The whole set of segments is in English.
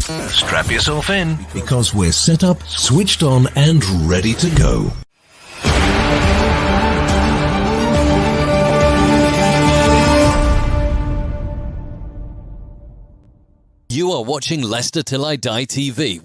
Strap yourself in, because we're set up, switched on, and ready to go. You are watching Leicester Till I Die TV.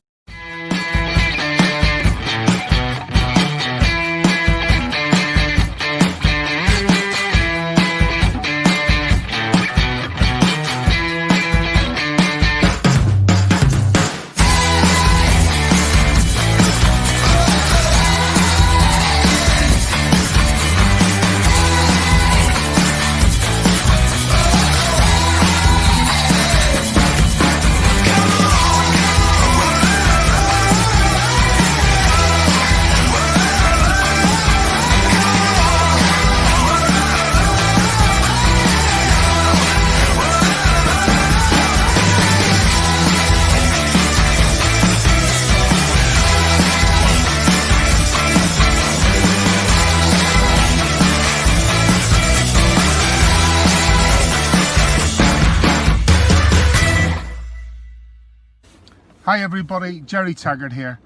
Hi everybody, Jerry Taggart here.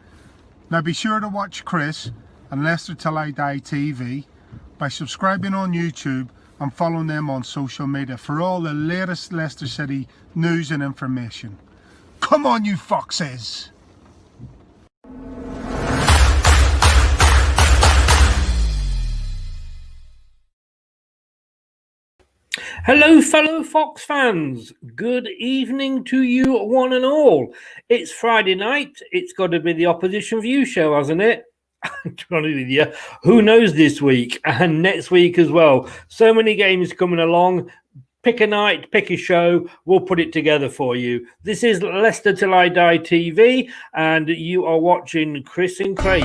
Now be sure to watch Chris and Leicester Till I Die TV by subscribing on YouTube and following them on social media for all the latest Leicester City news and information. Come on you foxes! Hello fellow Fox fans, good evening to you one and all. It's Friday night, it's got to be the Opposition View show, hasn't it? To be honest with you, who knows this week and next week as well. So many games coming along. Pick a night, pick a show, we'll put it together for you. This is Leicester Till I Die TV and you are watching Chris and Craig.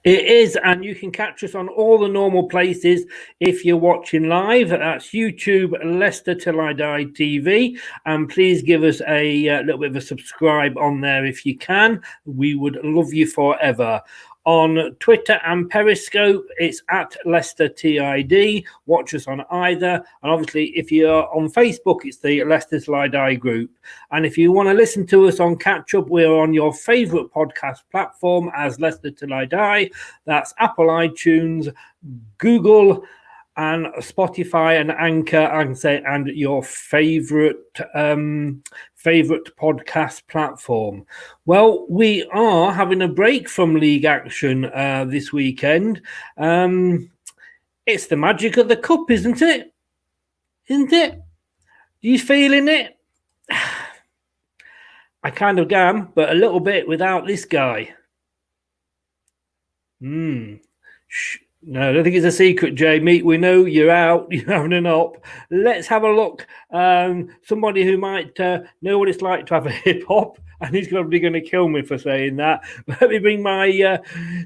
It is, and you can catch us on all the normal places if you're watching live. That's YouTube, Leicester Till I Die TV. And please give us a little bit of a subscribe on there if you can. We would love you forever. On Twitter and Periscope, it's at LeicesterTID. Watch us on either. And obviously, if you're on Facebook, it's the Leicester Till I Die group. And if you want to listen to us on Catch Up, we're on your favourite podcast platform as Leicester Till I Die. That's Apple iTunes, Google, and Spotify and Anchor, and your favourite podcast platform. Well, we are having a break from league action this weekend. It's the magic of the cup, isn't it? Isn't it? You feeling it? I kind of am, but a little bit without this guy. No, I don't think it's a secret, Jamie. We know you're out, you're having an op. Let's have a look. Somebody who might know what it's like to have a hip hop, and he's probably going to kill me for saying that. Let me bring my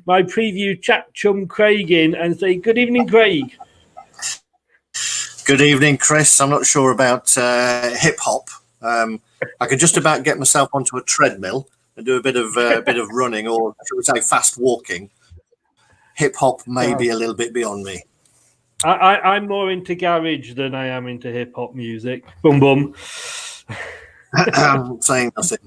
my preview chat chum Craig in and say good evening, Craig. Good evening, Chris. I'm not sure about hip hop. I can just about get myself onto a treadmill and do a bit of running, or should we say fast walking. Hip hop may be a little bit beyond me. I'm more into garage than I am into hip hop music. Boom boom. Saying nothing.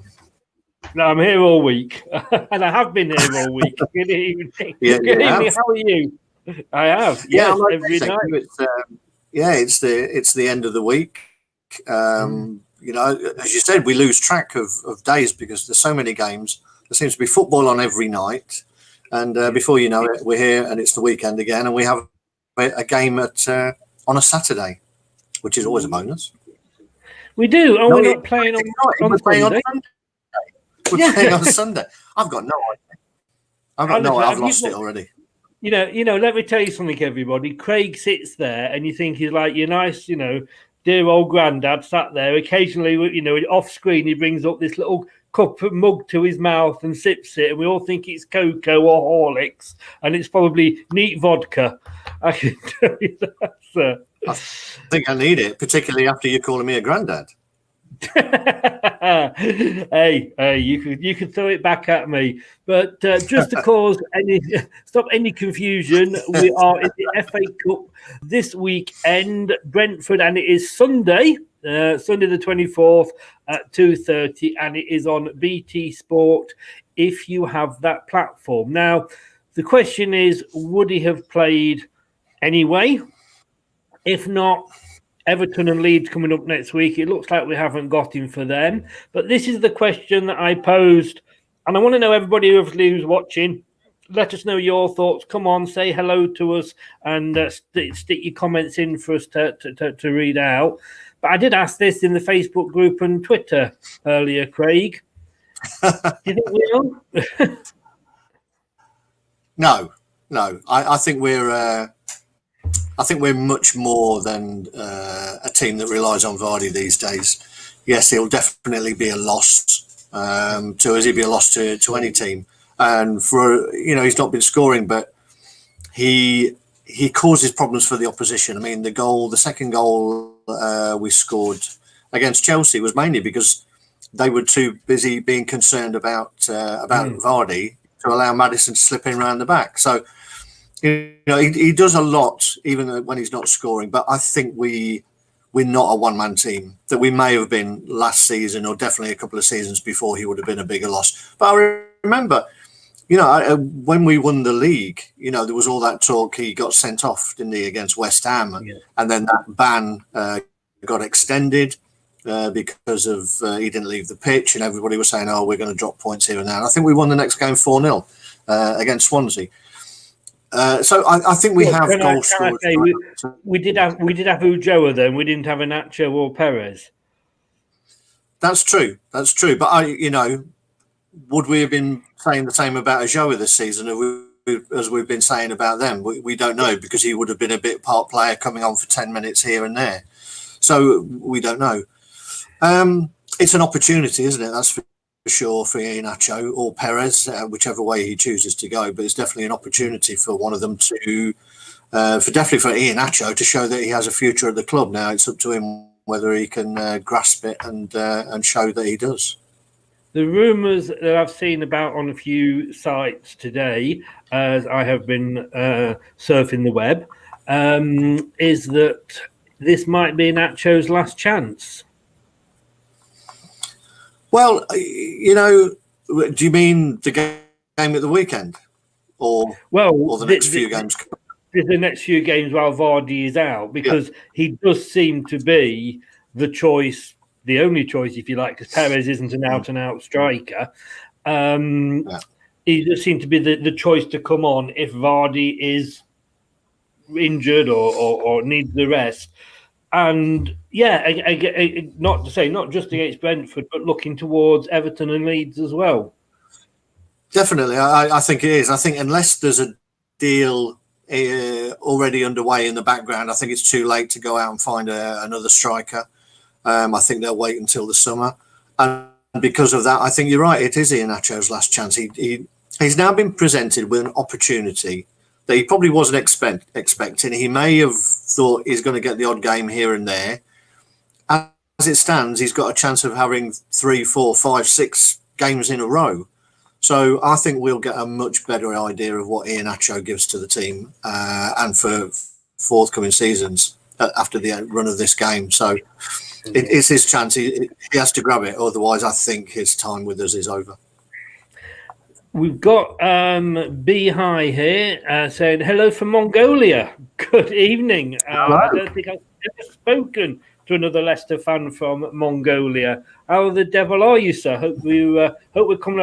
No, I'm here all week, and I have been here all week. Good evening. Yeah, good evening. How are you? I have. Yes, I'm every night. It's the end of the week. You know, as you said, we lose track of days because there's so many games. There seems to be football on every night. And before you know it, we're here and it's the weekend again, and we have a game on a Saturday, which is always a bonus. We do. Oh, we're not playing on Sunday. We're playing on Sunday. I've got no idea. I've lost it already. You know. Let me tell you something, everybody. Craig sits there, and you think he's like your nice, dear old granddad sat there. Occasionally, off screen, he brings up this little cup of mug to his mouth and sips it, and we all think it's cocoa or Horlicks, and it's probably neat vodka. I can tell you that, sir. I think I need it, particularly after you're calling me a granddad. hey, you could throw it back at me, but just to cause any confusion, we are in the FA Cup this weekend, Brentford, and it is Sunday the 24th at 2:30, and it is on BT Sport if you have that platform. Now, the question is, would he have played anyway? If not, Everton and Leeds coming up next week. It looks like we haven't got him for them. But this is the question that I posed. And I want to know everybody who's watching. Let us know your thoughts. Come on, say hello to us and stick your comments in for us to read out. But I did ask this in the Facebook group and Twitter earlier, Craig. Do you think we are? No. I think we're much more than a team that relies on Vardy these days. Yes, he'll definitely be a loss to us. He'll be a loss to any team. And he's not been scoring, but he causes problems for the opposition. I mean, the second goal we scored against Chelsea was mainly because they were too busy being concerned about Vardy to allow Maddison to slip in around the back. So, he does a lot, even when he's not scoring. But I think we're not a one-man team that we may have been last season, or definitely a couple of seasons before. He would have been a bigger loss. But I remember, when we won the league, there was all that talk. He got sent off, didn't he, against West Ham, and then that ban got extended because of he didn't leave the pitch, and everybody was saying, "Oh, we're going to drop points here and there." And I think we won the next game 4-0 against Swansea. So I think we have goal scorers. We did have Ujoa then. We didn't have Nacho or Perez. That's true. But would we have been saying the same about Ujoa this season as we've been saying about them? We don't know, because he would have been a bit part player coming on for 10 minutes here and there. So we don't know. It's an opportunity, isn't it? That's for sure, for Nacho or Perez, whichever way he chooses to go. But it's definitely an opportunity for one of them to, definitely for Nacho to show that he has a future at the club. Now it's up to him whether he can grasp it and show that he does. The rumours that I've seen about on a few sites today, as I have been surfing the web, is that this might be Nacho's last chance. Well, do you mean the game at the weekend, or the next few games? The next few games while Vardy is out, because he does seem to be the choice, the only choice, if you like, because Perez isn't an out-and-out striker. He does seem to be the choice to come on if Vardy is injured or needs the rest. And not just against Brentford, but looking towards Everton and Leeds as well. Definitely, I think it is. I think unless there's a deal already underway in the background, I think it's too late to go out and find another striker. I think they'll wait until the summer, and because of that, I think you're right. It is Iheanacho's last chance. He's now been presented with an opportunity that he probably wasn't expecting. He may have thought he's going to get the odd game here and there. As it stands, he's got a chance of having 3, 4, 5, 6 games in a row. So I think we'll get a much better idea of what Iheanacho gives to the team and for forthcoming seasons after the run of this game. So it's his chance. He has to grab it. Otherwise, I think his time with us is over. We've got B High here saying hello from Mongolia. Good evening. I don't think I've ever spoken to another Leicester fan from Mongolia. How the devil are you, sir? Hope we're coming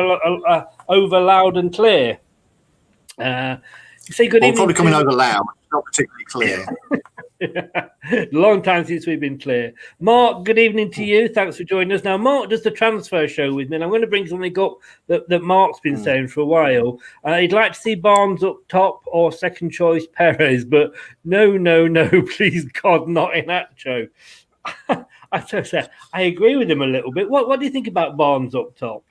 over loud and clear. You say good evening. Probably coming over loud, not particularly clear. Long time since we've been clear. Mark, good evening to you. Thanks for joining us. Now, Mark does the transfer show with me, and I'm going to bring something up that Mark's been saying for a while. He'd like to see Barnes up top or second choice Perez, but no, please God, not Iheanacho. I agree with him a little bit. What do you think about Barnes up top?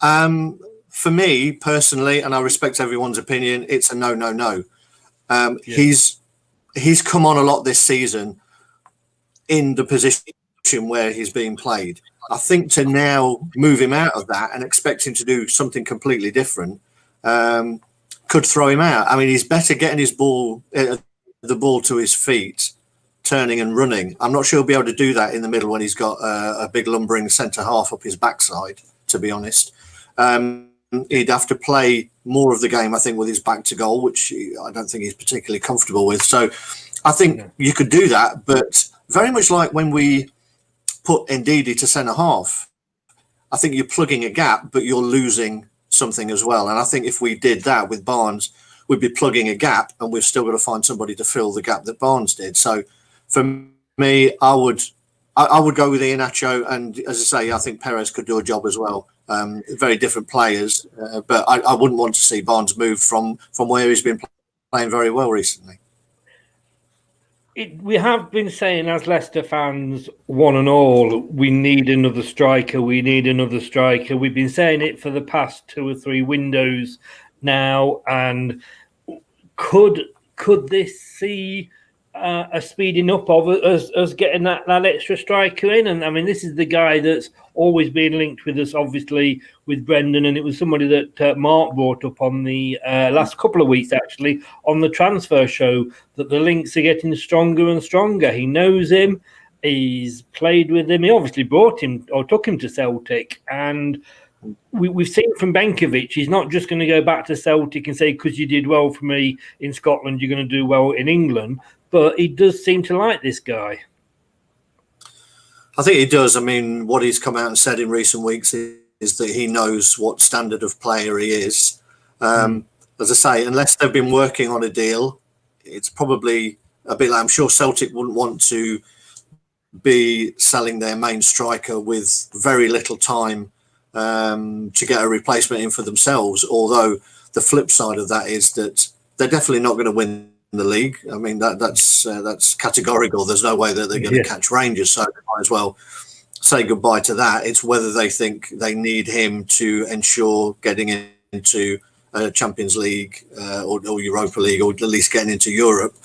For me personally, and I respect everyone's opinion, it's a no. he's come on a lot this season in the position where he's being played. I think to now move him out of that and expect him to do something completely different could throw him out. I mean, he's better getting the ball to his feet, turning and running. I'm not sure he'll be able to do that in the middle when he's got a big lumbering centre half up his backside, to be honest. He'd have to play more of the game, I think, with his back to goal, which I don't think he's particularly comfortable with. So I think you could do that, but very much like when we put Ndidi to centre half, I think you're plugging a gap, but you're losing something as well. And I think if we did that with Barnes, we'd be plugging a gap, and we've still got to find somebody to fill the gap that Barnes did. So for me, I would go with Iheanacho, and as I say, I think Perez could do a job as well. Very different players, but I wouldn't want to see Barnes move from where he's been playing very well recently. We have been saying, as Leicester fans, one and all, we need another striker. We need another striker. We've been saying it for the past 2 or 3 windows now, and could this see a speeding up of us getting that extra striker in? And I mean, this is the guy that's always been linked with us, obviously, with Brendan, and it was somebody that Mark brought up on the last couple of weeks, actually, on the transfer show, that the links are getting stronger and stronger. He knows him. He's played with him. He obviously brought him or took him to Celtic, and we've seen from Benkovic, he's not just going to go back to Celtic and say, because you did well for me in Scotland, you're going to do well in England. But he does seem to like this guy. I think he does. I mean, what he's come out and said in recent weeks is that he knows what standard of player he is. As I say, unless they've been working on a deal, it's probably a bit like, I'm sure Celtic wouldn't want to be selling their main striker with very little time to get a replacement in for themselves. Although the flip side of that is that they're definitely not going to win the league. I mean, that's categorical. There's no way that they're going to catch Rangers, so they might as well say goodbye to that. It's whether they think they need him to ensure getting into Champions League or Europa League, or at least getting into Europe.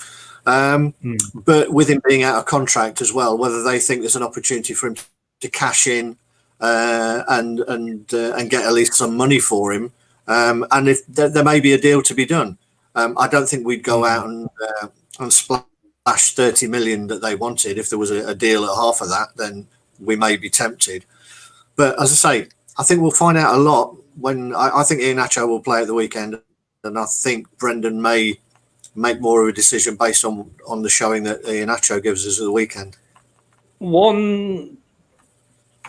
But with him being out of contract as well, whether they think there's an opportunity for him to cash in and get at least some money for him, and if there may be a deal to be done. I don't think we'd go out and splash 30 million that they wanted. If there was a deal at half of that, then we may be tempted. But as I say, I think we'll find out a lot when I think Iheanacho will play at the weekend, and I think Brendan may make more of a decision based on the showing that Iheanacho gives us at the weekend. One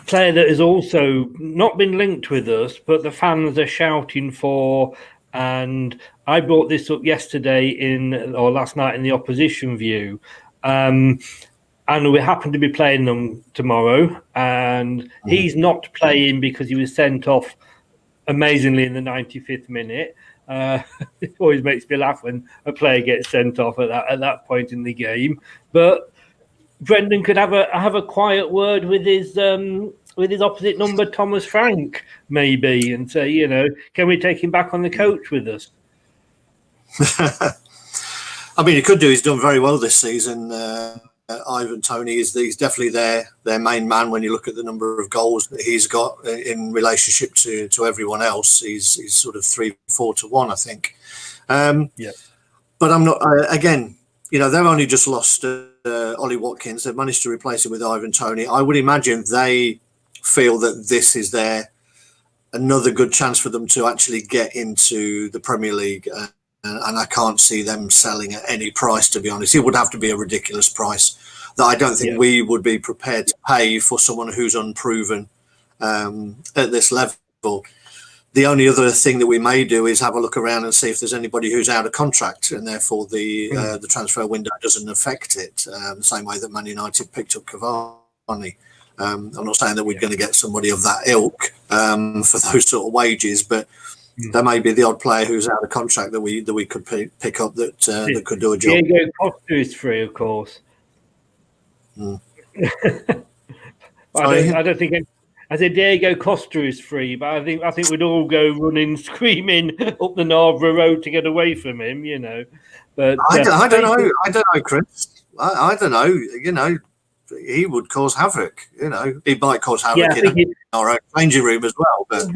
player that has also not been linked with us, but the fans are shouting for, and I brought this up yesterday last night in the opposition view, and we happen to be playing them tomorrow, and he's not playing because he was sent off amazingly in the 95th minute. It always makes me laugh when a player gets sent off at that point in the game. But Brendan could have a quiet word with his opposite number, Thomas Frank, maybe, and say, can we take him back on the coach with us? I mean, he could do. He's done very well this season. Ivan Toney he's definitely their main man when you look at the number of goals that he's got in relationship to everyone else. He's sort of 3-4 to 1, I think. But I'm not. Again, they've only just lost Ollie Watkins. They've managed to replace him with Ivan Toney. I would imagine they feel that this is another good chance for them to actually get into the Premier League. And I can't see them selling at any price, to be honest. It would have to be a ridiculous price that I don't think we would be prepared to pay for someone who's unproven at this level. The only other thing that we may do is have a look around and see if there's anybody who's out of contract, and therefore the transfer window doesn't affect it, the same way that Man United picked up Cavani. I'm not saying that we're going to get somebody of that ilk for those sort of wages, but there may be the odd player who's out of contract that we could pick up that could do a job. Diego Costa is free, of course. I don't think I said Diego Costa is free, but I think we'd all go running, screaming up the Narborough Road to get away from him, you know. But I don't know. I don't know, Chris. I don't know. You know, he would cause havoc. You know, he might cause havoc in our own changing room as well. But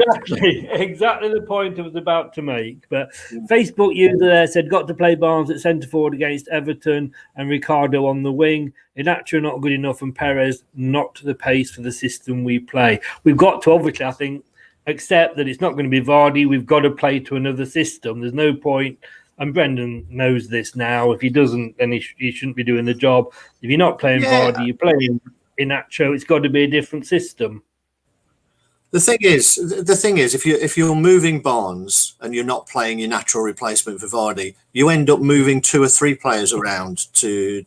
exactly the point I was about to make. But Facebook user there said, got to play Barnes at centre forward against Everton and Ricardo on the wing. Inacho not good enough, and Perez not to the pace for the system we play. We've got to obviously, I think, accept that it's not going to be Vardy. We've got to play to another system. There's no point. And Brendan knows this now. If he doesn't, then he shouldn't be doing the job. If you're not playing Vardy, you're playing Inacho. It's got to be a different system. The thing is, if you're moving Barnes and you're not playing your natural replacement for Vardy, you end up moving 2 or 3 players around to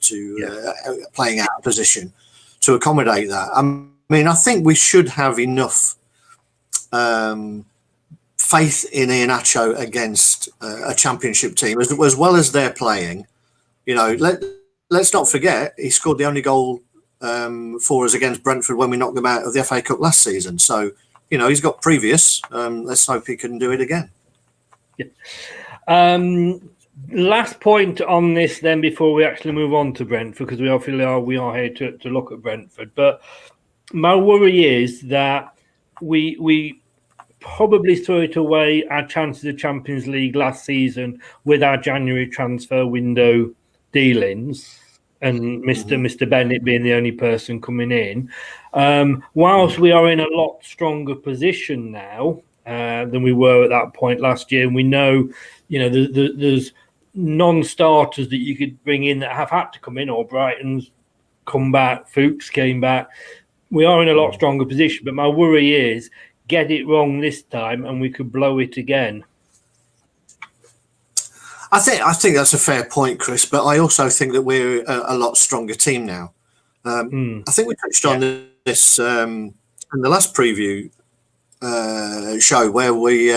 playing out of position to accommodate that. I mean, I think we should have enough faith in Iheanacho against a championship team as well as they're playing. You know, let's not forget he scored the only goal for us against Brentford when we knocked them out of the FA Cup last season. So, you know, he's got previous. Let's hope he can do it again. Yeah. Last point on this then before we actually move on to Brentford, because we are here to look at Brentford. But my worry is that we probably threw it away our chances of Champions League last season with our January transfer window dealings and Mr. Bennett being the only person coming in. Whilst we are in a lot stronger position now than we were at that point last year, and we know, you know, there's non-starters that you could bring in that have had to come in, or Brighton's come back, Fuchs came back. We are in a lot stronger position, but my worry is get it wrong this time and we could blow it again. I think that's a fair point, Chris, but I also think that we're a lot stronger team now. I think we touched on this in the last preview show where we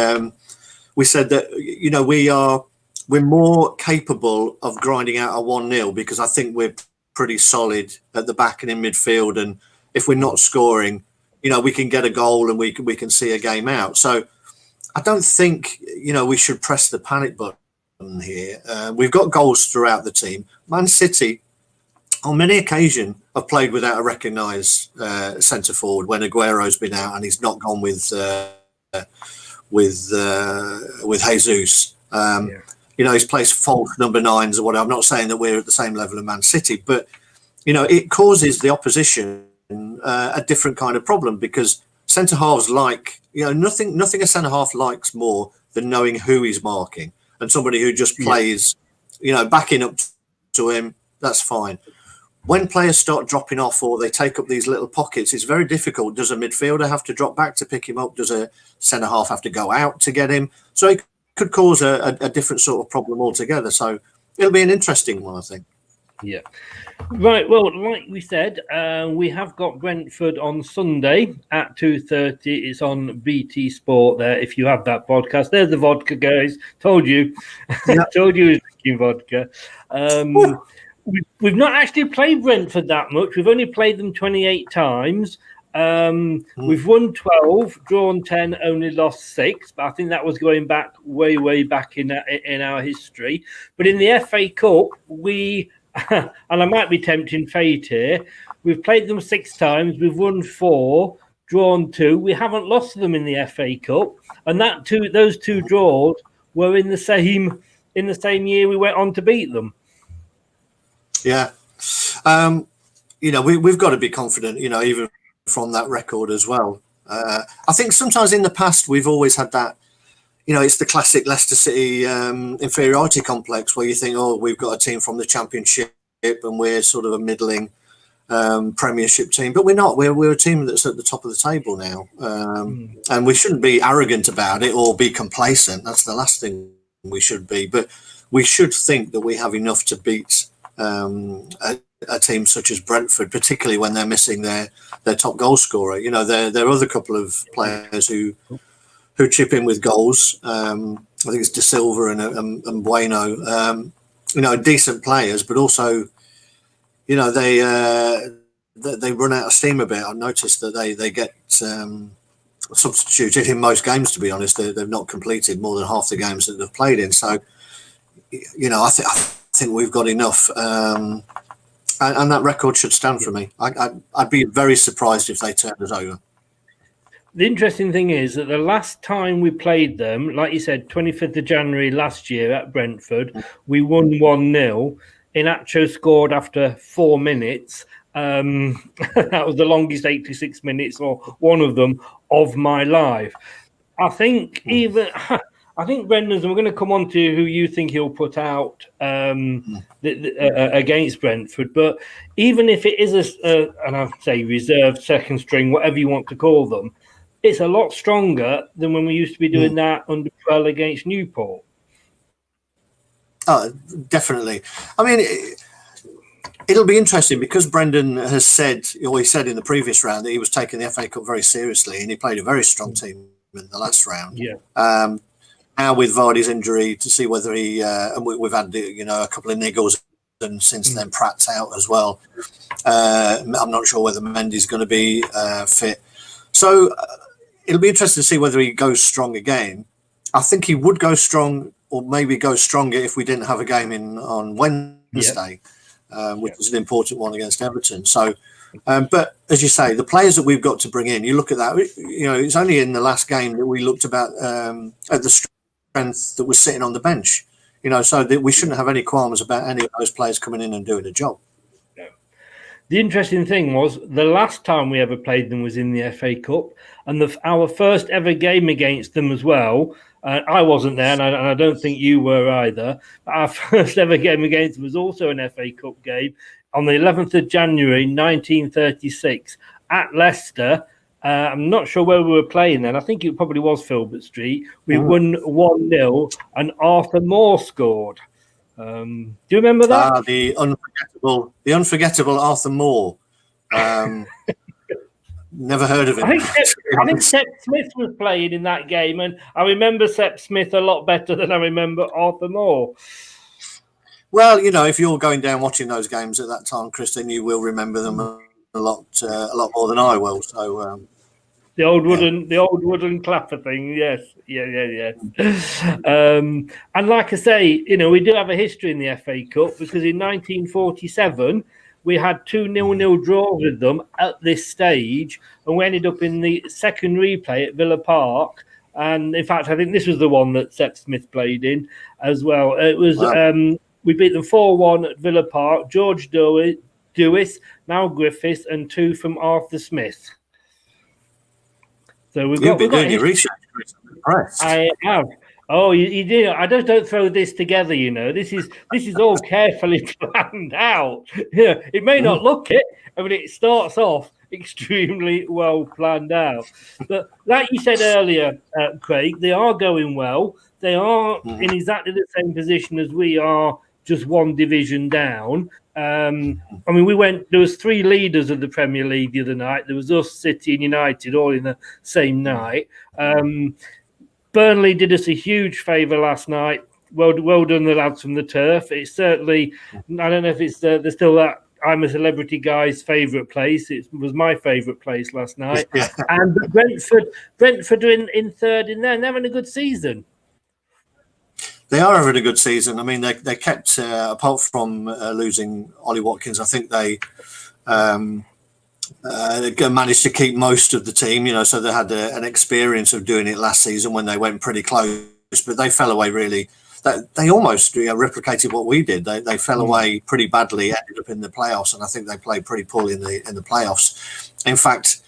said that, you know, we're more capable of grinding out a 1-0 because I think we're pretty solid at the back and in midfield, and if we're not scoring, you know, we can get a goal and we can see a game out. So I don't think, you know, we should press the panic button here. We've got goals throughout the team. Man City, on many occasions, have played without a recognised centre forward when Aguero's been out and he's not gone with Jesus. You know, he's placed false number 9s or whatever. I'm not saying that we're at the same level of Man City, but, you know, it causes the opposition a different kind of problem because centre halves like, you know, nothing a centre half likes more than knowing who he's marking, and somebody who just plays, you know, backing up to him. That's fine. When players start dropping off or they take up these little pockets, it's very difficult. Does a midfielder have to drop back to pick him up? Does a centre half have to go out to get him? So it could cause a different sort of problem altogether. So it'll be an interesting one, I think. Yeah. Right. Well, like we said, we have got Brentford on Sunday at 2:30. It's on BT Sport there. If you have that podcast, there's the vodka, guys. Told you. Yep. Told you it was drinking vodka. We've not actually played Brentford that much. We've only played them 28 times. We've won 12, drawn 10, only lost 6. But I think that was going back way back in our history. But in the FA Cup, we and I might be tempting fate here. We've played them 6 times. We've won 4, drawn 2. We haven't lost them in the FA Cup, and those 2 draws were in the same year we went on to beat them. Yeah, you know, we've got to be confident. You know, even from that record as well. I think sometimes in the past we've always had that. You know, it's the classic Leicester City inferiority complex where you think, oh, we've got a team from the Championship and we're sort of a middling Premiership team, but we're not. We're a team that's at the top of the table now, and we shouldn't be arrogant about it or be complacent. That's the last thing we should be. But we should think that we have enough to beat a team such as Brentford, particularly when they're missing their top goal scorer. You know, there are other couple of players who chip in with goals. I think it's De Silva and Bueno. You know, decent players, but also, you know, they run out of steam a bit. I've noticed that they get substituted in most games. To be honest, they've not completed more than half the games that they've played in. So, I think we've got enough, and that record should stand for me. I'd be very surprised if they turned us over. The interesting thing is that the last time we played them, like you said, 25th of January last year at Brentford, we won 1-0. Inacho scored after 4 minutes. That was the longest 86 minutes, or one of them, of my life. I think I think Brendan's, and we're going to come on to who you think he'll put out against Brentford. But even if it is and I'd say reserved, second string, whatever you want to call them, it's a lot stronger than when we used to be doing that under Twell against Newport. Oh, definitely. I mean, it'll be interesting because Brendan has said, or he said in the previous round, that he was taking the FA Cup very seriously, and he played a very strong team in the last round. Yeah. Now with Vardy's injury, to see whether he and we've had a couple of niggles, and since then Pratt's out as well. I'm not sure whether Mendy's going to be fit, so it'll be interesting to see whether he goes strong again. I think he would go strong, or maybe go stronger if we didn't have a game on Wednesday, which is an important one against Everton. So, but as you say, the players that we've got to bring in, you look at that. It's only in the last game that we looked about at the strength that was sitting on the bench. So that we shouldn't have any qualms about any of those players coming in and doing a job. The interesting thing was the last time we ever played them was in the FA Cup, and our first ever game against them as well. I wasn't there, and I don't think you were either. But our first ever game against them was also an FA Cup game on the 11th of January, 1936, at Leicester. I'm not sure where we were playing then. I think it probably was Filbert Street. We won 1-0, and Arthur Moore scored. Do you remember that? The unforgettable Arthur Moore. Never heard of him. I think Sep Smith was playing in that game, and I remember Sep Smith a lot better than I remember Arthur Moore. Well, if you're going down watching those games at that time, Chris, then you will remember them a lot more than I will. So the old wooden clapper thing, yes, yeah. And like I say, we do have a history in the FA Cup, because in 1947 we had 2 0-0 draws with them at this stage, and we ended up in the second replay at Villa Park. And in fact, I think this was the one that Sep Smith played in as well. It was we beat them 4-1 at Villa Park. George Dewis, Mal Griffiths, and 2 from Arthur Smith. So You've been doing your research, Chris. I'm impressed. I have. Oh, you did. I just don't throw this together. This is all carefully planned out. It may not look it. I mean, it starts off extremely well planned out. But like you said earlier, Craig, they are going well. They are in exactly the same position as we are, just one division down. I mean, there was 3 leaders of the Premier League the other night. There was us, City and United, all in the same night. Burnley did us a huge favour last night. Well done, the lads from the turf. It's certainly, I don't know if it's there's still that I'm a Celebrity guy's favourite place. It was my favourite place last night. And Brentford are in third in there, and they're having a good season. They are having a good season. I mean, they kept, apart from losing Ollie Watkins, I think they managed to keep most of the team, so they had an experience of doing it last season when they went pretty close, but they fell away really. They almost replicated what we did. They fell away pretty badly, ended up in the playoffs, and I think they played pretty poorly in the playoffs. In fact,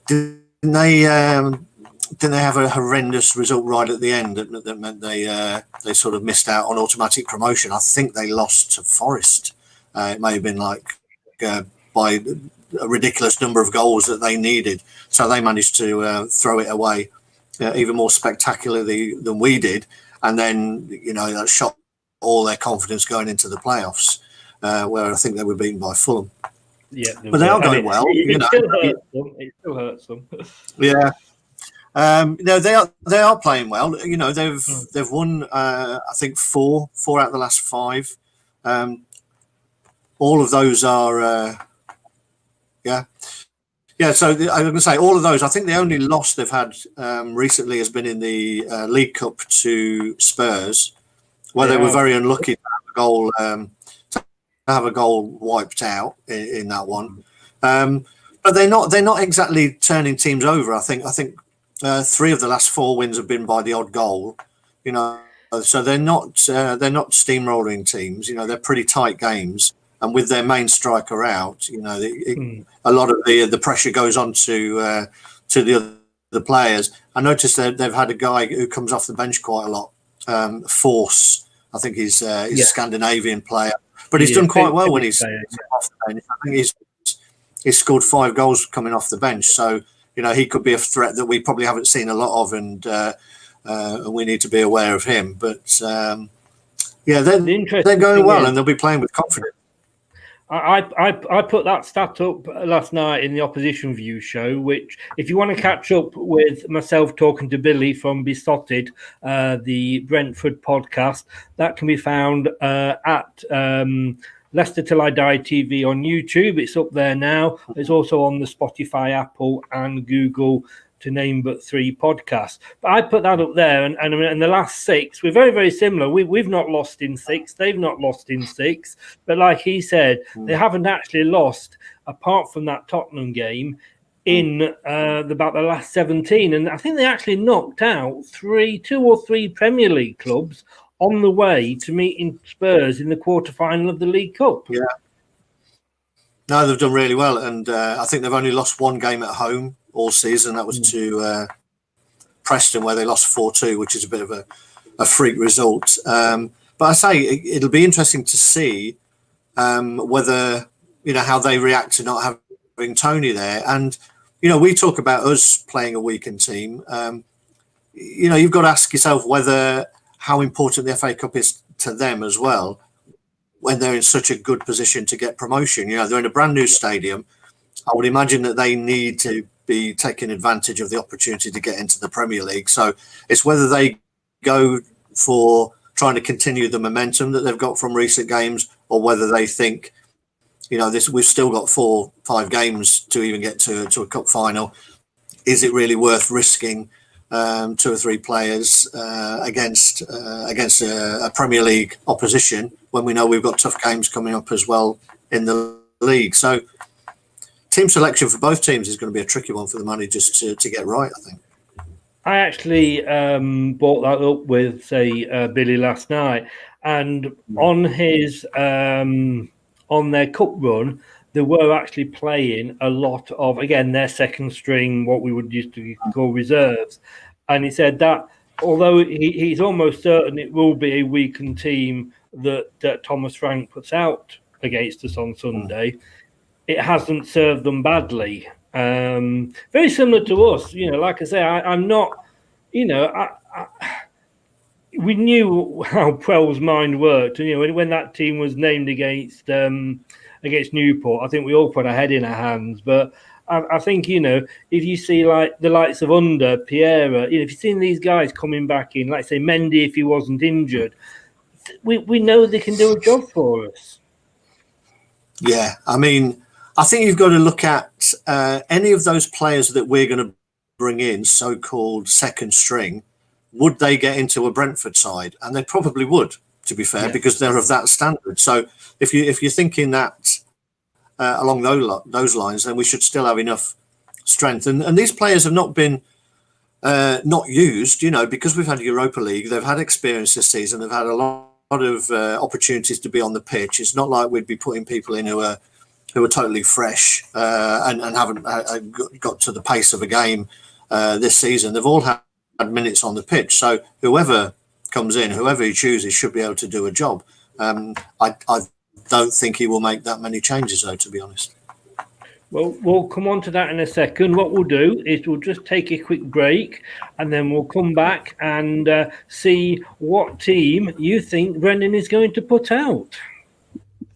didn't they have a horrendous result right at the end that meant they sort of missed out on automatic promotion? I think they lost to Forest. It may have been by a ridiculous number of goals that they needed, so they managed to throw it away even more spectacularly than we did, and then that shot all their confidence going into the playoffs, where I think they were beaten by Fulham. Yeah, but they are going well. It still hurts them. Yeah. They are playing well. They've won I think four out of the last 5. All of those are Yeah. Yeah, so I'm going to say all of those. I think the only loss they've had recently has been in the League Cup to Spurs, where they were very unlucky to have a goal wiped out in that one. But they're not exactly turning teams over. I think 3 of the last 4 wins have been by the odd goal. You know, so they're not steamrolling teams. You know, they're pretty tight games. And with their main striker out, you know, a lot of the pressure goes on to the other players. I noticed that they've had a guy who comes off the bench quite a lot. Force, I think he's a Scandinavian player, but he's done quite well when he's off the bench. I think he's scored 5 goals coming off the bench. So, you know, he could be a threat that we probably haven't seen a lot of, and we need to be aware of him. But they're going well, and they'll be playing with confidence. I put that stat up last night in the Opposition View show, which, if you want to catch up with myself talking to Billy from Besotted, the Brentford podcast, that can be found at Leicester Till I Die TV on YouTube. It's up there now. It's also on the Spotify, Apple, and Google, to name but 3 podcasts. But I put that up there, and the last 6, we're very, very similar. We've not lost in 6. They've not lost in 6. But like he said, they haven't actually lost, apart from that Tottenham game, in about the last 17. And I think they actually knocked out 2 or 3 Premier League clubs on the way to meeting Spurs in the quarterfinal of the League Cup. Yeah. No, they've done really well. And I think they've only lost 1 game at home all season. That was to Preston, where they lost 4-2, which is a bit of a freak result. But I say it'll be interesting to see whether, you know, how they react to not having Tony there. And, you know, we talk about us playing a weakened team. You know, you've got to ask yourself how important the FA Cup is to them as well, when they're in such a good position to get promotion. You know, they're in a brand new stadium. I would imagine that they need to be taking advantage of the opportunity to get into the Premier League. So it's whether they go for trying to continue the momentum that they've got from recent games, or whether they think, you know, we've still got 4-5 games to even get to a cup final. Is it really worth risking 2 or 3 players against a Premier League opposition, when we know we've got tough games coming up as well in the league? So team selection for both teams is going to be a tricky one for the managers to get right, I think. I actually brought that up with, Billy last night, and on his on their cup run, they were actually playing a lot of, again, their second string, what we would used to call reserves. And he said that although he's almost certain it will be a weakened team that Thomas Frank puts out against us on Sunday, it hasn't served them badly. Very similar to us, you know. Like I say, I'm not, you know, we knew how Prell's mind worked. You know, when that team was named against Newport, I think we all put our head in our hands. But I think, you know, if you see like the likes of Under, Piera, you know, if you've seen these guys coming back in, like say Mendy, if he wasn't injured, we know they can do a job for us. Yeah, I mean, I think you've got to look at any of those players that we're going to bring in, so-called second string. Would they get into a Brentford side? And they probably would, to be fair, because they're of that standard. So if you're thinking that along those lines, then we should still have enough strength. And these players have not been not used, you know, because we've had Europa League. They've had experience this season. They've had a lot of opportunities to be on the pitch. It's not like we'd be putting people in who are totally fresh and haven't got to the pace of a game this season. They've all had minutes on the pitch. So whoever comes in, whoever he chooses, should be able to do a job. I don't think he will make that many changes, though, to be honest. Well, we'll come on to that in a second. What we'll do is we'll just take a quick break, and then we'll come back and see what team you think Brendan is going to put out.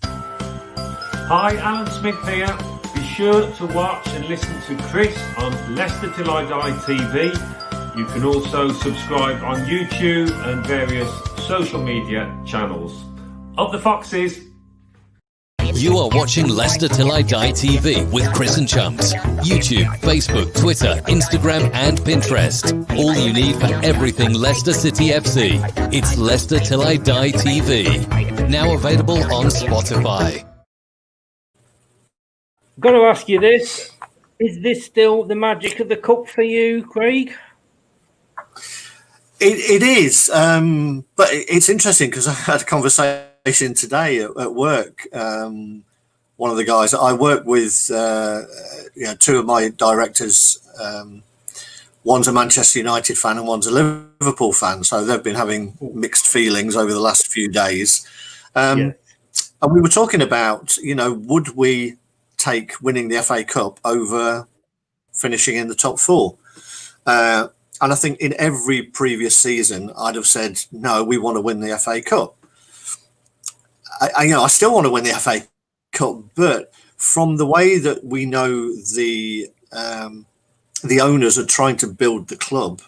Hi, Alan Smith here. Be sure to watch and listen to Chris on Leicester Till I Die TV. You can also subscribe on YouTube and various social media channels. Up the Foxes! You are watching Leicester Till I Die TV with Chris and Chumps. YouTube, Facebook, Twitter, Instagram and Pinterest. All you need for everything Leicester City FC. It's Leicester Till I Die TV. Now available on Spotify. Got to ask you this. Is this still the magic of the cup for you, Craig? It is, but it's interesting because I had a conversation today at work. One of the guys I work with, two of my directors. One's a Manchester United fan and one's a Liverpool fan, so they've been having mixed feelings over the last few days. And we were talking about, would we take winning the FA Cup over finishing in the top four? And I think in every previous season, I'd have said, no, we want to win the FA Cup. I still want to win the FA Cup, but from the way that we know the owners are trying to build the club,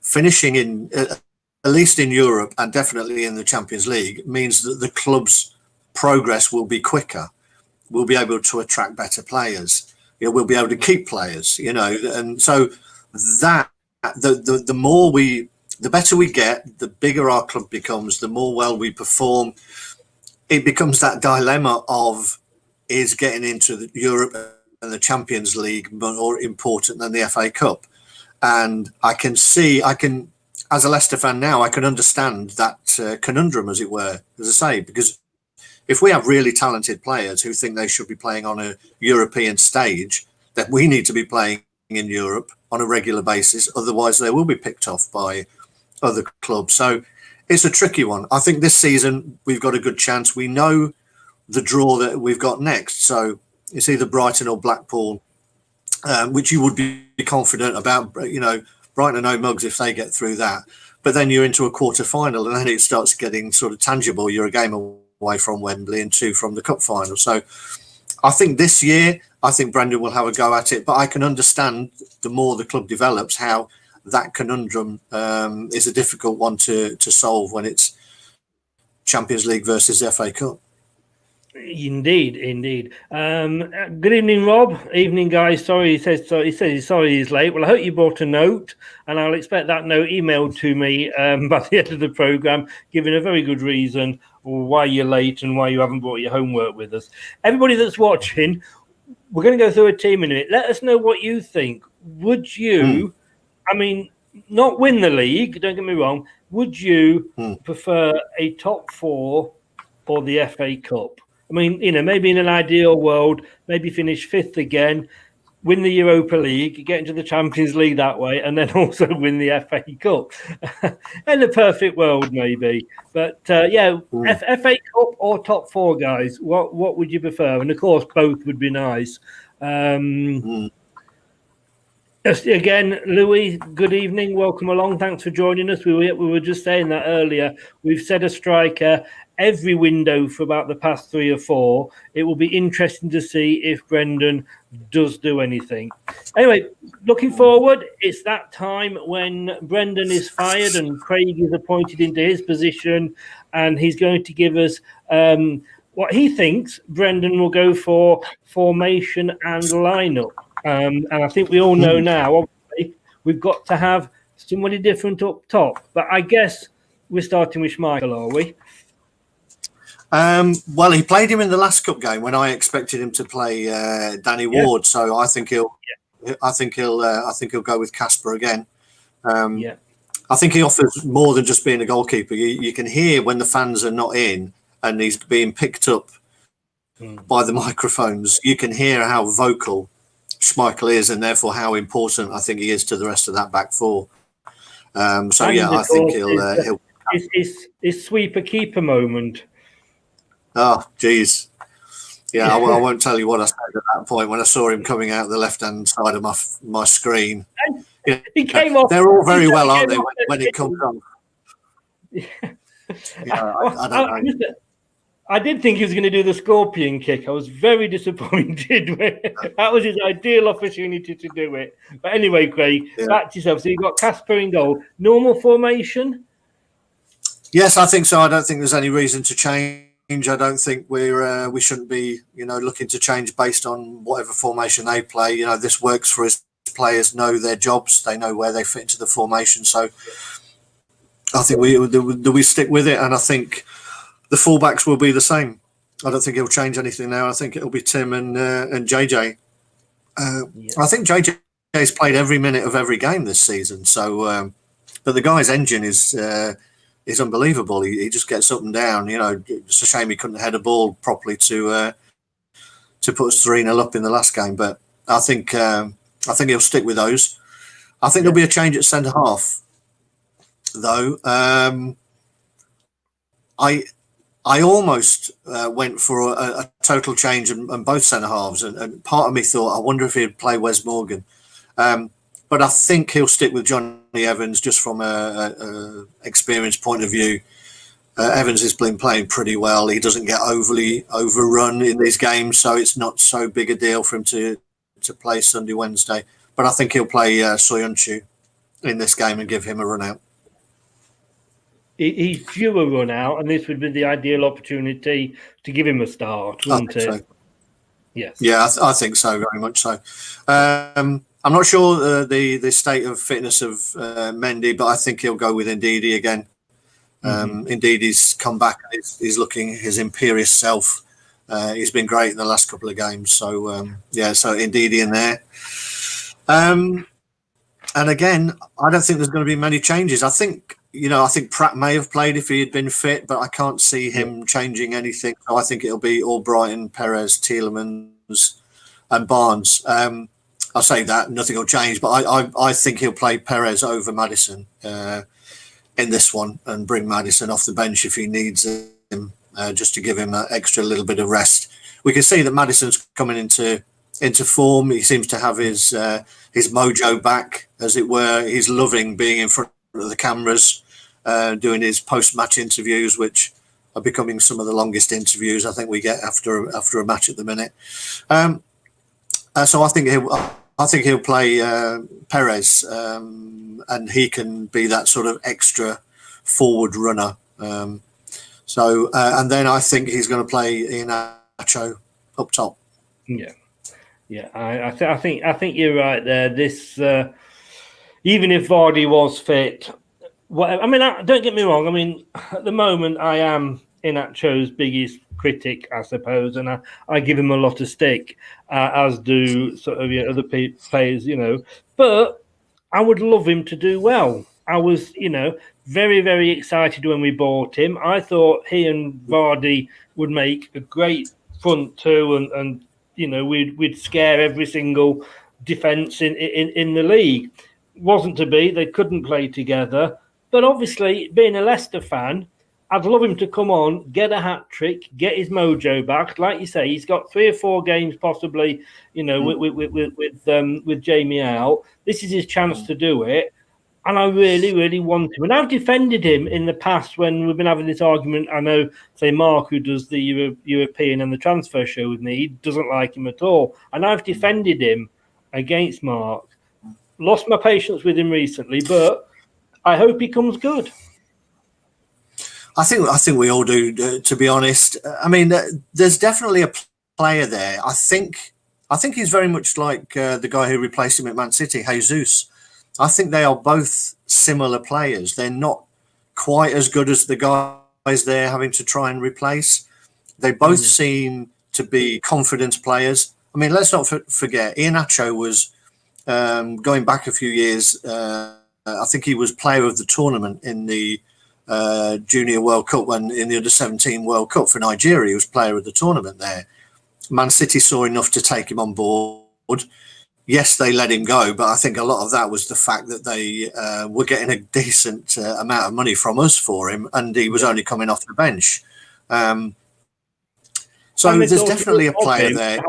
finishing in, at least in Europe and definitely in the Champions League, means that the club's progress will be quicker. We'll be able to attract better players. We'll be able to keep players, and so that the better we get, the bigger our club becomes, the more well we perform. It becomes that dilemma of, is getting into Europe and the Champions League more important than the FA Cup? And I can, as a Leicester fan now, I can understand that conundrum, as it were, as I say, because if we have really talented players who think they should be playing on a European stage, then we need to be playing in Europe on a regular basis. Otherwise, they will be picked off by other clubs. So it's a tricky one. I think this season we've got a good chance. We know the draw that we've got next. So it's either Brighton or Blackpool, which you would be confident about. Brighton are no mugs if they get through that. But then you're into a quarter final and then it starts getting sort of tangible. You're a game away from Wembley and 2 from the cup final. So I think this year, I think Brendan will have a go at it, but I can understand the more the club develops how that conundrum is a difficult one to solve when it's Champions League versus FA Cup. Indeed. Good evening, Rob. Evening, guys. Sorry, he says he's sorry he's late. Well, I hope you brought a note, and I'll expect that note emailed to me by the end of the programme, giving a very good reason why you're late and why you haven't brought your homework with us. Everybody that's watching, we're going to go through a team in a minute. Let us know what you think. Would you, not win the league, don't get me wrong, would you prefer a top 4 or the FA Cup? Maybe in an ideal world, maybe finish 5th again, win the Europa League, get into the Champions League that way, and then also win the FA Cup. In a perfect world, maybe. But FA Cup or top 4, guys, what would you prefer? And of course, both would be nice. Again, Louis, good evening. Welcome along. Thanks for joining us. We were just saying that earlier. We've set a striker every window for about the past 3 or 4. It will be interesting to see if Brendan does do anything. Anyway, looking forward, it's that time when Brendan is fired and Craig is appointed into his position, and he's going to give us what he thinks Brendan will go for formation and lineup. And I think we all know now, obviously, we've got to have somebody different up top. But I guess we're starting with Schmeichel, are we? Well, he played him in the last cup game when I expected him to play Danny Ward. So I think he'll go with Casper again. I think he offers more than just being a goalkeeper. You can hear when the fans are not in and he's being picked up by the microphones. You can hear how vocal Schmeichel is, and therefore how important I think he is to the rest of that back 4. I think he'll. His sweeper keeper moment. Oh, geez. Yeah, I won't tell you what I said at that point when I saw him coming out the left-hand side of my screen. He came off. They're all very well, aren't they, when it comes on? I don't know. I did think he was going to do the scorpion kick. I was very disappointed. That was his ideal opportunity to do it. But anyway, Craig, back to yourself. So you've got Casper in goal. Normal formation? Yes, I think so. I don't think there's any reason to change I don't think we shouldn't be, looking to change based on whatever formation they play. This works for his players, know their jobs, they know where they fit into the formation. So I think we stick with it, and I think the fullbacks will be the same. I don't think he'll change anything now. I think it'll be Tim and JJ. I think JJ's played every minute of every game this season. So, but the guy's engine is unbelievable. He just gets up and down. It's a shame he couldn't head a ball properly to put us 3-0 up in the last game. But I think he'll stick with those. I think there'll be a change at centre half, though. I almost went for a total change on both centre halves, and part of me thought, I wonder if he'd play Wes Morgan. But I think he'll stick with Johnny Evans just from a experience point of view. Evans has been playing pretty well. He doesn't get overly overrun in these games, so it's not so big a deal for him to play Sunday, Wednesday. But I think he'll play Soyuncu in this game and give him a run out. He's due a run out, and this would be the ideal opportunity to give him a start, wouldn't it? So. Yes. Yeah, I think so, very much so. I'm not sure the state of fitness of Mendy, but I think he'll go with Ndidi again. Ndidi's come back and he's looking his imperious self. He's been great in the last couple of games. So, so Ndidi in there. And again, I don't think there's going to be many changes. I think Pratt may have played if he had been fit, but I can't see him changing anything. So I think it'll be Albrighton, Perez, Tielemans and Barnes. I'll say that nothing will change, but I think he'll play Perez over Maddison in this one and bring Maddison off the bench if he needs him, just to give him an extra little bit of rest. We can see that Maddison's coming into form. He seems to have his mojo back, as it were. He's loving being in front of the cameras, doing his post-match interviews, which are becoming some of the longest interviews I think we get after a match at the minute. So I think he'll play Perez, and he can be that sort of extra forward runner. And then I think he's going to play Iheanacho up top. Yeah. I think you're right there. This even if Vardy was fit, don't get me wrong. I mean, at the moment, I am Iheanacho's biggest critic, I suppose, and I give him a lot of stick, as do sort of other players, But I would love him to do well. I was, very, very excited when we bought him. I thought he and Vardy would make a great front two, and we'd scare every single defence in the league. Wasn't to be. They couldn't play together. But obviously, being a Leicester fan, I'd love him to come on, get a hat-trick, get his mojo back. Like you say, he's got 3 or 4 games possibly, with Jamie out. This is his chance to do it. And I really, really want him. And I've defended him in the past when we've been having this argument. I know, say, Mark, who does the European and the transfer show with me, he doesn't like him at all. And I've defended him against Mark. Lost my patience with him recently, but I hope he comes good. I think we all do, to be honest. I mean, there's definitely a player there. I think he's very much like the guy who replaced him at Man City, Jesus. I think they are both similar players. They're not quite as good as the guys they're having to try and replace. They both seem to be confident players. I mean, let's not forget, Iheanacho was, going back a few years, I think he was player of the tournament in the Junior World Cup, when in the Under-17 World Cup for Nigeria. He was player of the tournament there. Man City saw enough to take him on board. Yes, they let him go, but I think a lot of that was the fact that they were getting a decent amount of money from us for him, and he was only coming off the bench. So there's definitely a player there.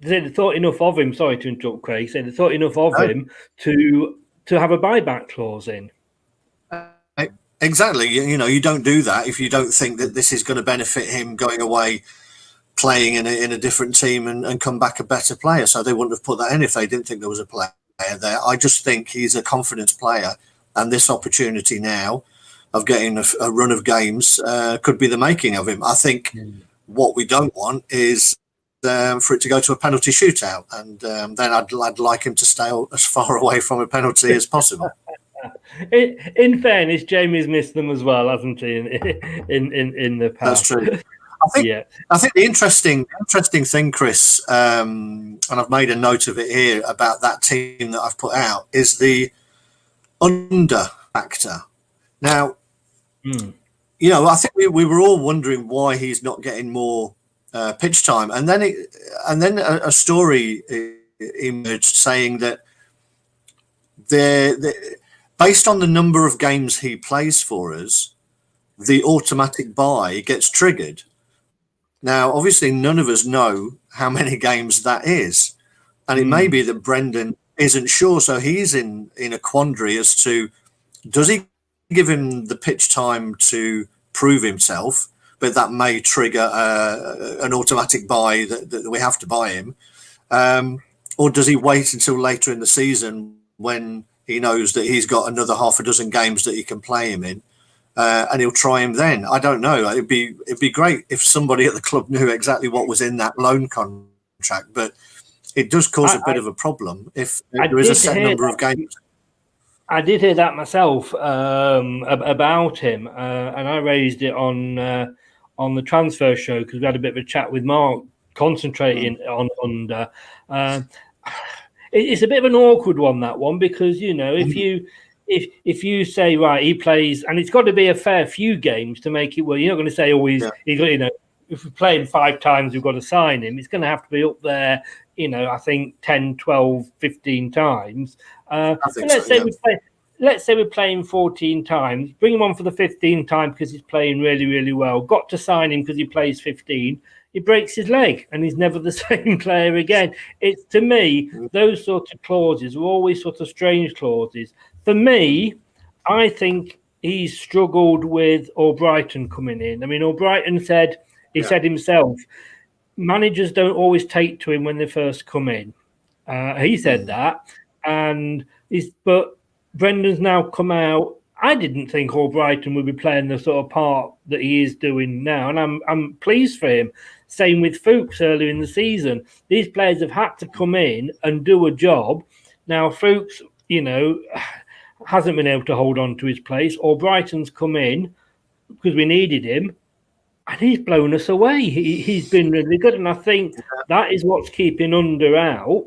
They thought enough of him. Sorry to interrupt, Craig. They thought enough of him to have a buyback clause in. Exactly. You don't do that if you don't think that this is going to benefit him going away, playing in a different team and come back a better player. So they wouldn't have put that in if they didn't think there was a player there. I just think he's a confidence player, and this opportunity now of getting a run of games could be the making of him. I think what we don't want is for it to go to a penalty shootout, and then I'd like him to stay as far away from a penalty as possible. In fairness, Jamie's missed them as well, hasn't he? In the past. That's true. I think the interesting thing, Chris, and I've made a note of it here about that team that I've put out, is the under factor. Now, you know, I think we were all wondering why he's not getting more pitch time, and then a story emerged saying that based on the number of games he plays for us, the automatic buy gets triggered. Now, obviously, none of us know how many games that is, and it may be that Brendan isn't sure, so he's in a quandary as to, does he give him the pitch time to prove himself, but that may trigger an automatic buy that we have to buy him, or does he wait until later in the season when he knows that he's got another half a dozen games that he can play him in? And he'll try him then. I don't know. It'd be great if somebody at the club knew exactly what was in that loan contract, but it does cause a bit of a problem if there is a set number of games. I did hear that myself about him, and I raised it on the transfer show because we had a bit of a chat with Mark, concentrating on under. It's a bit of an awkward one, that one, because you know if you say, right, he plays, and it's got to be a fair few games to make it. Well, you're not going to say always. You know, if we play him 5 times, we've got to sign him. It's going to have to be up there. You know, I think 10, 12, 15 times. Let's say we're playing 14 times. Bring him on for the 15th time because he's playing really, really well. Got to sign him because he plays 15. He breaks his leg and he's never the same player again. It's, to me, those sorts of clauses are always sort of strange clauses. For me, I think he's struggled with Albrighton coming in. I mean, Albrighton said himself, managers don't always take to him when they first come in. He said that, but Brendan's now come out. I didn't think Albrighton would be playing the sort of part that he is doing now, and I'm pleased for him. Same with Fuchs earlier in the season. These players have had to come in and do a job. Now Fuchs, you know, hasn't been able to hold on to his place. Albrighton's come in because we needed him, and he's blown us away. He's been really good, and I think that is what's keeping Under out.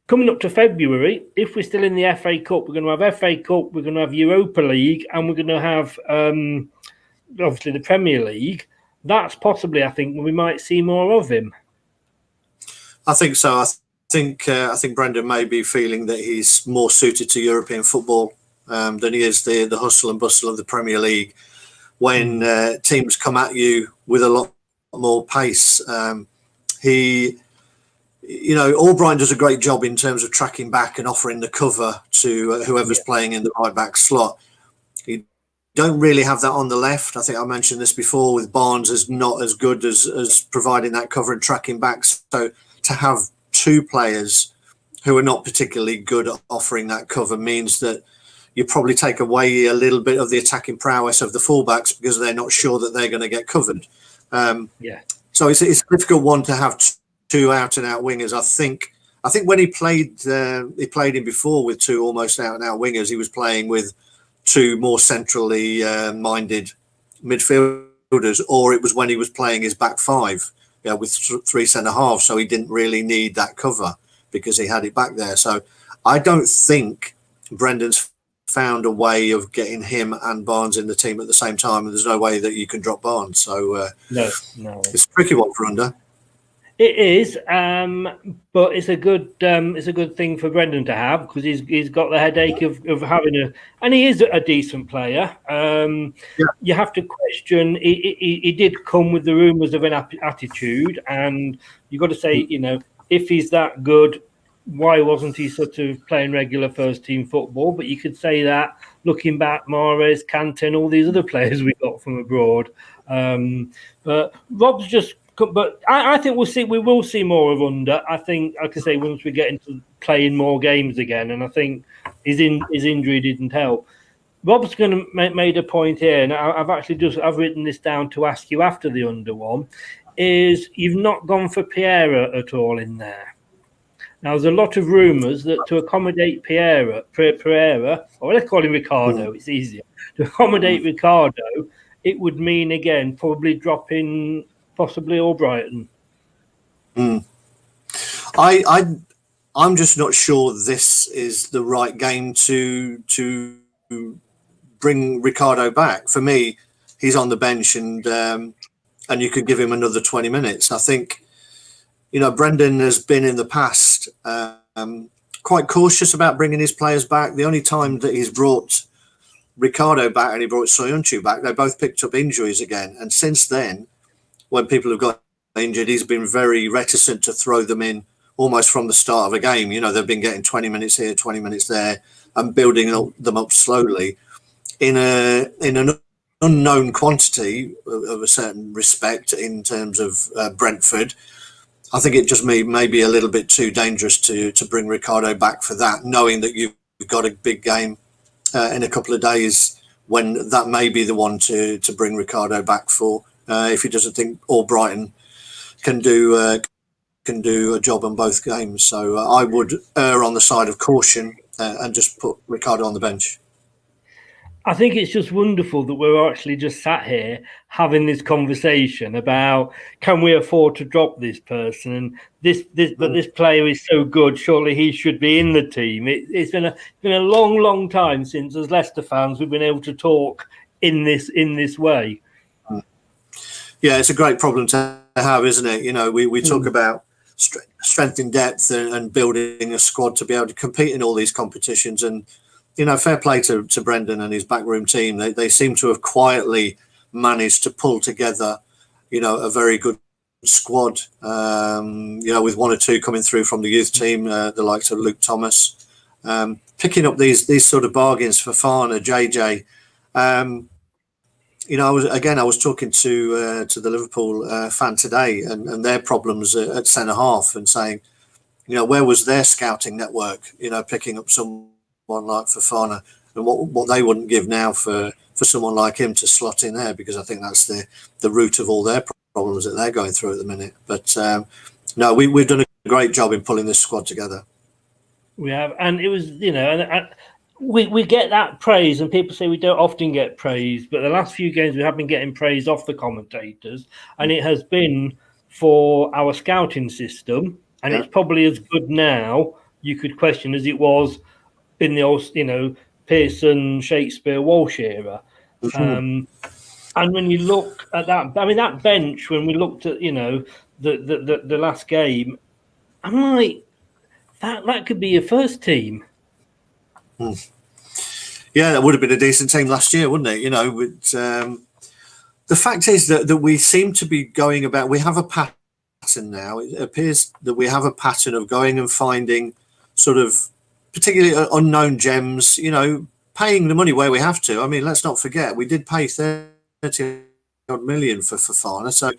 Coming up to February, if we're still in the FA Cup, we're going to have FA Cup, we're going to have Europa League, and we're going to have obviously the Premier League. That's possibly, I think, when we might see more of him. I think so. I think Brendan may be feeling that he's more suited to European football than he is the hustle and bustle of the Premier League. When teams come at you with a lot more pace, Albrighton does a great job in terms of tracking back and offering the cover to whoever's playing in the right back slot. You don't really have that on the left. I think I mentioned this before, with Barnes is not as good as providing that cover and tracking back. So to have 2 players who are not particularly good at offering that cover means that you probably take away a little bit of the attacking prowess of the fullbacks because they're not sure that they're going to get covered. So it's a difficult one to have 2 out-and-out wingers. I think when he played him before with 2 almost out-and-out wingers. He was playing with 2 more centrally minded midfielders, or it was when he was playing his back 5 with 3 centre halves. So he didn't really need that cover because he had it back there. So I don't think Brendan's found a way of getting him and Barnes in the team at the same time, and there's no way that you can drop Barnes. So no, it's a tricky one for Under. It is, but it's a good thing for Brendan to have, because he's got the headache of having and he is a decent player. You have to question. He did come with the rumours of an attitude, and you've got to say, if he's that good, why wasn't he sort of playing regular first team football? But you could say that looking back, Mahrez, Kante, and all these other players we got from abroad. But Rob's just. But I think we will see more of Under. I think, like I say, once we get into playing more games again, and I think his injury didn't help. Rob's going to made a point here, and I've written this down to ask you after the under one. Is you've not gone for Pereira at all in there. Now, there's a lot of rumours that to accommodate Pereira, or let's call him Ricardo, it's easier. To accommodate Ricardo, it would mean, again, probably dropping possibly Albrighton. I'm just not sure this is the right game to bring Ricardo back. For me, he's on the bench, and you could give him another 20 minutes. I think, Brendan has been in the past quite cautious about bringing his players back. The only time that he's brought Ricardo back and he brought Soyuncu back, they both picked up injuries again. And since then, when people have got injured, he's been very reticent to throw them in almost from the start of a game. They've been getting 20 minutes here, 20 minutes there, and building them up slowly in an unknown quantity of a certain respect in terms of Brentford. I think it just may be a little bit too dangerous to bring Ricardo back for that, knowing that you've got a big game in a couple of days when that may be the one to bring Ricardo back for, if he doesn't think Albrighton can do a job on both games. So I would err on the side of caution and just put Ricardo on the bench. I think it's just wonderful that we're actually just sat here having this conversation about, can we afford to drop this person? And but this player is so good, surely he should be in the team. It's been a long time since, as Leicester fans, we've been able to talk in this way. Yeah, it's a great problem to have, isn't it? We talk about strength in depth and building a squad to be able to compete in all these competitions. And fair play to Brendan and his backroom team. They seem to have quietly managed to pull together, a very good squad. With one or two coming through from the youth team, the likes of Luke Thomas, picking up these sort of bargains for Fafana, JJ. I was talking to the Liverpool fan today and their problems at centre half, and saying, where was their scouting network? Picking up someone like Fafana, and what they wouldn't give now for someone like him to slot in there, because I think that's the root of all their problems that they're going through at the minute. But no, we've done a great job in pulling this squad together. We have, and it was, we get that praise, and people say we don't often get praise, but the last few games we have been getting praise off the commentators, and it has been for our scouting system, and it's probably as good now, you could question, as it was in the old, Pearson, Shakespeare, Walsh era. And when you look at that, that bench, when we looked at, the last game, I'm like, that could be your first team. Yeah, that would have been a decent team last year, wouldn't it? The fact is that we seem to be going about, we have a pattern now. It appears that we have a pattern of going and finding sort of particularly unknown gems, paying the money where we have to. I mean, let's not forget, we did pay 30 odd million for Fafana. So,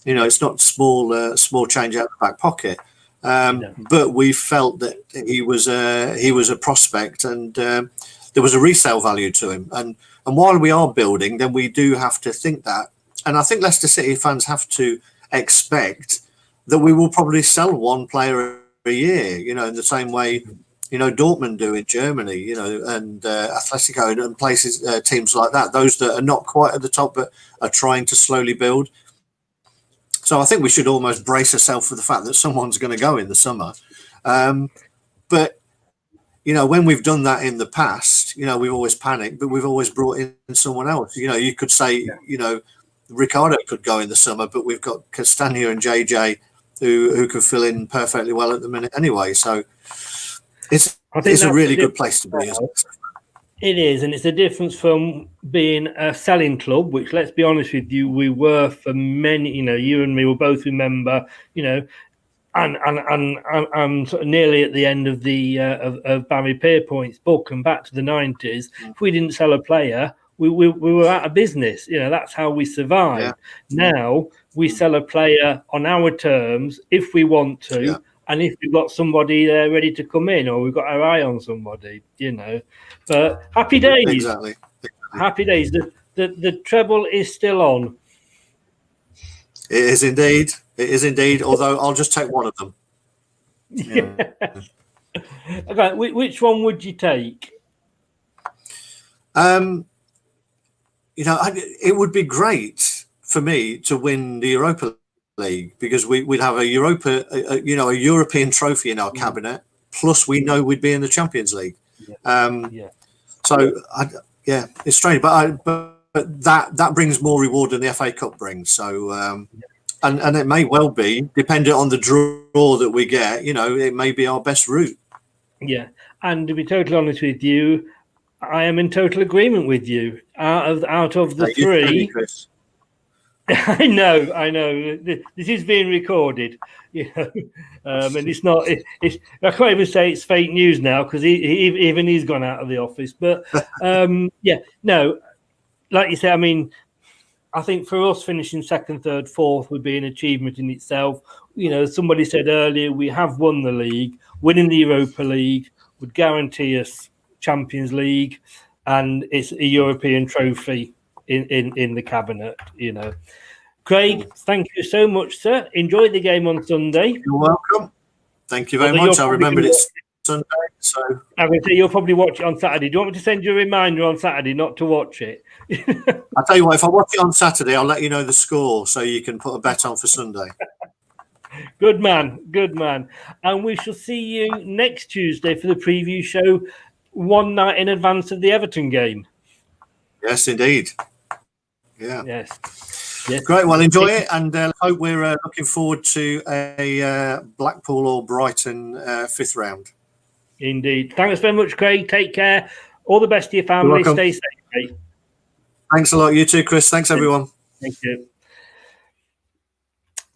it's not small change out of the back pocket. But we felt that he was a prospect, and there was a resale value to him. And while we are building, then we do have to think that. And I think Leicester City fans have to expect that we will probably sell one player a year, in the same way, Dortmund do in Germany, and Atletico and places, teams like that, those that are not quite at the top but are trying to slowly build. So I think we should almost brace ourselves for the fact that someone's going to go in the summer. But, when we've done that in the past, we've always panicked, but we've always brought in someone else. You could say, Ricardo could go in the summer, but we've got Castagna and JJ who could fill in perfectly well at the minute anyway. So it's a really good place to be, isn't it? It is, and it's a difference from being a selling club, which, let's be honest with you, we were for many. You and me will both remember, and sort of nearly at the end of the of Barry Pierpoint's book, and back to the 90s. If we didn't sell a player, we were out of business. That's how we survived. Yeah. Now we sell a player on our terms if we want to, and if we've got somebody there ready to come in, or we've got our eye on somebody, But happy days. Exactly. Happy days. The treble is still on. It is indeed. It is indeed. Although I'll just take one of them. Yeah. Okay, which one would you take? It would be great for me to win the Europa League, because we'd have a European trophy in our cabinet. Plus, we know we'd be in the Champions League. So, it's strange, but that brings more reward than the FA Cup brings. So, and it may well be, dependent on the draw that we get. It may be our best route. Yeah, and to be totally honest with you, I am in total agreement with you. Out of the three, I know. This is being recorded, and it's not. I can't even say it's fake news now, because even he's gone out of the office. But like you say, I mean, I think for us, finishing second, third, fourth would be an achievement in itself. Somebody said earlier, we have won the league. Winning the Europa League would guarantee us Champions League, and it's a European trophy in the cabinet. Craig, thank you so much, sir. Enjoy the game on Sunday. You're welcome. Thank you very much. I remembered it's Sunday, so I'm going to say you'll probably watch it on Saturday. Do you want me to send you a reminder on Saturday not to watch it? I'll tell you what, if I watch it on Saturday, I'll let you know the score so you can put a bet on for Sunday. Good man. And we shall see you next Tuesday for the preview show, one night in advance of the Everton game. Yes, indeed. Yeah. Yes. Great. Well, enjoy it, and hope we're looking forward to a Blackpool or Brighton fifth round. Indeed. Thanks very much, Craig. Take care. All the best to your family. Stay safe, mate. Thanks a lot. You too, Chris. Thanks, everyone. Thank you.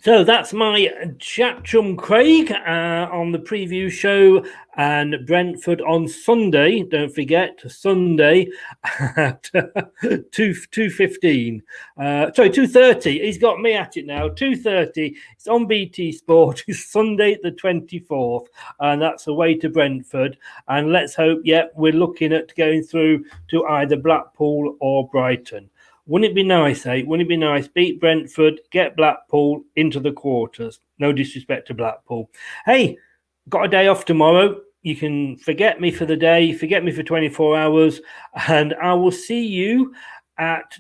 So that's my chat chum Craig on the preview show, and Brentford on Sunday. Don't forget, Sunday at 2:15. Sorry, 2:30. He's got me at it now. 2:30. It's on BT Sport. It's Sunday the 24th, and that's away to Brentford. And let's hope, we're looking at going through to either Blackpool or Brighton. Wouldn't it be nice, Wouldn't it be nice? Beat Brentford, get Blackpool into the quarters. No disrespect to Blackpool. Hey, got a day off tomorrow. You can forget me for the day, forget me for 24 hours, and I will see you at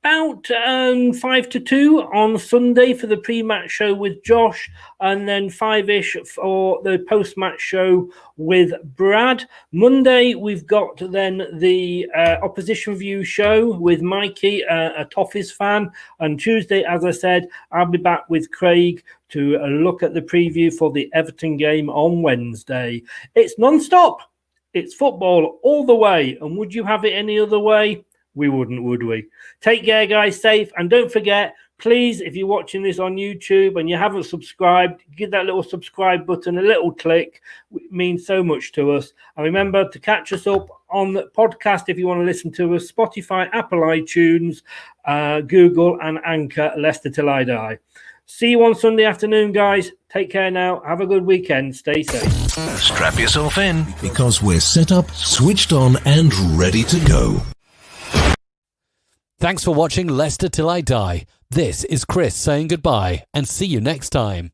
about 1:55 on Sunday for the pre-match show with Josh, and then 5-ish for the post-match show with Brad. Monday, we've got then the opposition view show with Mikey, a Toffees fan. And Tuesday, as I said, I'll be back with Craig to look at the preview for the Everton game on Wednesday. It's non-stop. It's football all the way. And would you have it any other way? We wouldn't, would we? Take care, guys. Safe. And don't forget, please, if you're watching this on YouTube and you haven't subscribed, give that little subscribe button a little click. It means so much to us. And remember to catch us up on the podcast if you want to listen to us: Spotify, Apple iTunes, Google, and Anchor. Leicester Till I Die. See you on Sunday afternoon, guys. Take care now. Have a good weekend. Stay safe. Strap yourself in, because we're set up, switched on, and ready to go. Thanks for watching Leicester Till I Die. This is Chris saying goodbye, and see you next time.